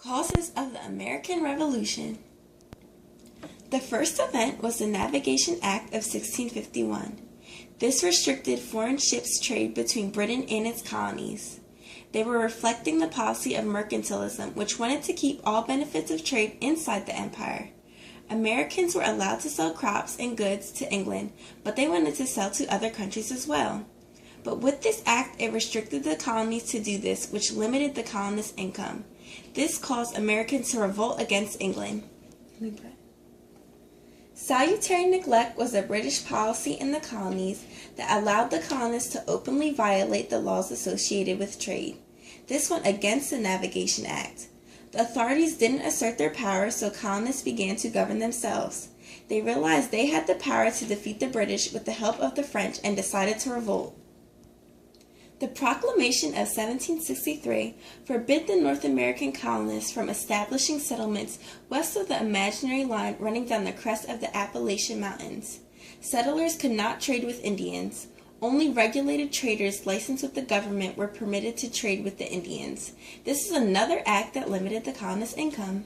Causes of the American Revolution. The first event was the Navigation Act of 1651. This restricted foreign ships' trade between Britain and its colonies. They were reflecting the policy of mercantilism, which wanted to keep all benefits of trade inside the empire. Americans were allowed to sell crops and goods to England, but they wanted to sell to other countries as well. But with this act, it restricted the colonies to do this, which limited the colonists' income. This caused Americans to revolt against England. Salutary neglect was a British policy in the colonies that allowed the colonists to openly violate the laws associated with trade. This went against the Navigation Act. The authorities didn't assert their power, so colonists began to govern themselves. They realized they had the power to defeat the British with the help of the French and decided to revolt. The Proclamation of 1763 forbid the North American colonists from establishing settlements west of the imaginary line running down the crest of the Appalachian Mountains. Settlers could not trade with Indians. Only regulated traders licensed with the government were permitted to trade with the Indians. This is another act that limited the colonists' income.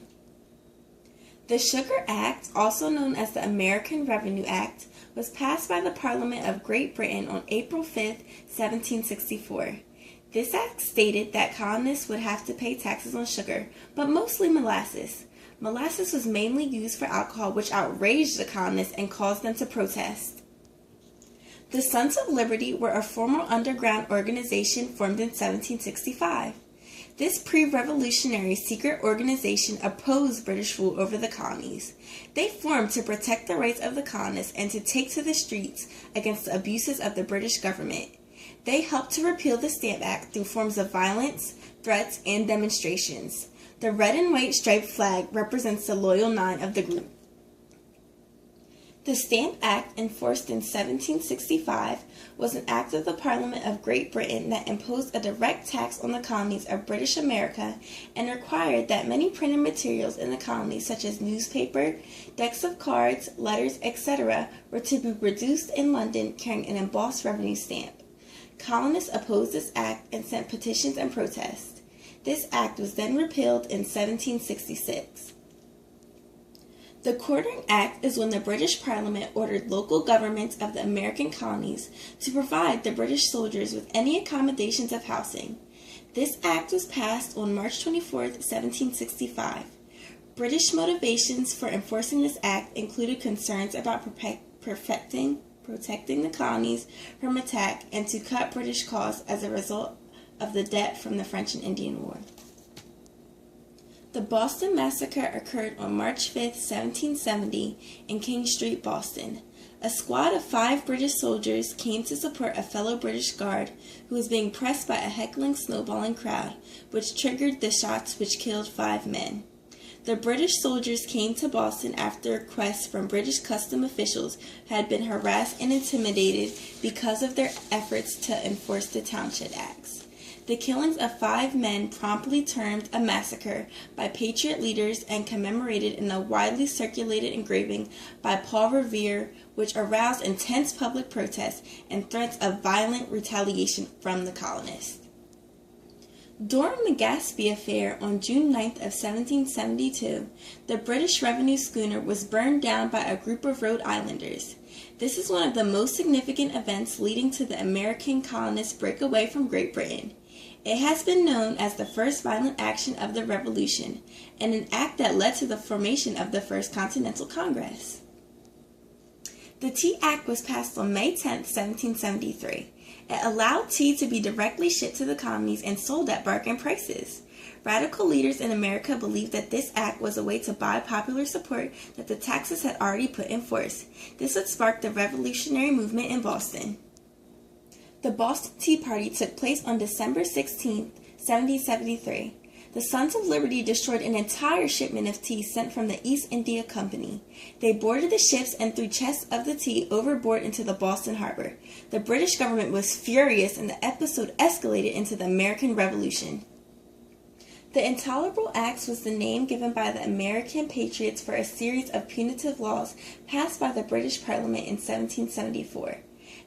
The Sugar Act, also known as the American Revenue Act, was passed by the Parliament of Great Britain on April 5, 1764. This act stated that colonists would have to pay taxes on sugar, but mostly molasses. Molasses was mainly used for alcohol, which outraged the colonists and caused them to protest. The Sons of Liberty were a formal underground organization formed in 1765. This pre-revolutionary secret organization opposed British rule over the colonies. They formed to protect the rights of the colonists and to take to the streets against the abuses of the British government. They helped to repeal the Stamp Act through forms of violence, threats, and demonstrations. The red and white striped flag represents the Loyal Nine of the group. The Stamp Act, enforced in 1765, was an act of the Parliament of Great Britain that imposed a direct tax on the colonies of British America and required that many printed materials in the colonies, such as newspaper, decks of cards, letters, etc., were to be produced in London carrying an embossed revenue stamp. Colonists opposed this act and sent petitions and protests. This act was then repealed in 1766. The Quartering Act is when the British Parliament ordered local governments of the American colonies to provide the British soldiers with any accommodations of housing. This act was passed on March 24, 1765. British motivations for enforcing this act included concerns about protecting the colonies from attack and to cut British costs as a result of the debt from the French and Indian War. The Boston Massacre occurred on March 5, 1770, in King Street, Boston. A squad of 5 British soldiers came to support a fellow British guard who was being pressed by a heckling, snowballing crowd, which triggered the shots which killed 5 men. The British soldiers came to Boston after requests from British custom officials who had been harassed and intimidated because of their efforts to enforce the Townshend Acts. The killings of 5 men promptly termed a massacre by Patriot leaders and commemorated in a widely circulated engraving by Paul Revere, which aroused intense public protests and threats of violent retaliation from the colonists. During the Gaspee Affair on June 9th of 1772, the British revenue schooner was burned down by a group of Rhode Islanders. This is one of the most significant events leading to the American colonists' breakaway from Great Britain. It has been known as the first violent action of the Revolution, and an act that led to the formation of the First Continental Congress. The Tea Act was passed on May 10, 1773. It allowed tea to be directly shipped to the colonies and sold at bargain prices. Radical leaders in America believed that this act was a way to buy popular support that the taxes had already put in force. This would spark the revolutionary movement in Boston. The Boston Tea Party took place on December 16, 1773. The Sons of Liberty destroyed an entire shipment of tea sent from the East India Company. They boarded the ships and threw chests of the tea overboard into the Boston harbor. The British government was furious, and the episode escalated into the American Revolution. The Intolerable Acts was the name given by the American patriots for a series of punitive laws passed by the British Parliament in 1774.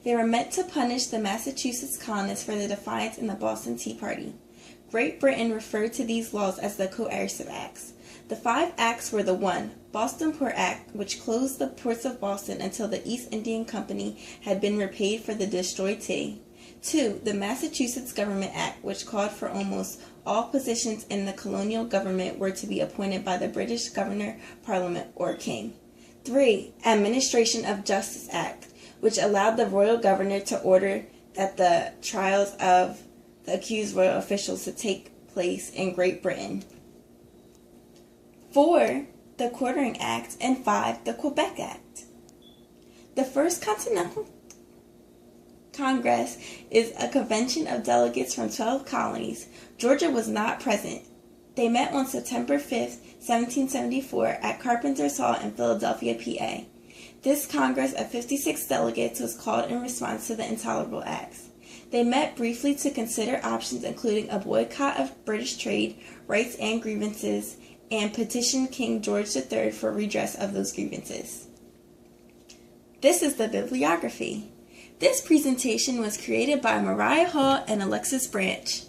They were meant to punish the Massachusetts colonists for their defiance in the Boston Tea Party. Great Britain referred to these laws as the Coercive Acts. The 5 acts were the 1. Boston Port Act, which closed the ports of Boston until the East India Company had been repaid for the destroyed tea. 2. The Massachusetts Government Act, which called for almost all positions in the colonial government were to be appointed by the British Governor, Parliament, or King. 3. Administration of Justice Act, which allowed the royal governor to order that the trials of the accused royal officials to take place in Great Britain. 4. The Quartering Act, and 5. The Quebec Act. The First Continental Congress is a convention of delegates from 12 colonies. Georgia was not present. They met on September 5, 1774, at Carpenter's Hall in Philadelphia, PA. This Congress of 56 delegates was called in response to the Intolerable Acts. They met briefly to consider options including a boycott of British trade, rights and grievances, and petitioned King George III for redress of those grievances. This is the bibliography. This presentation was created by Mariah Hall and Alexis Branch.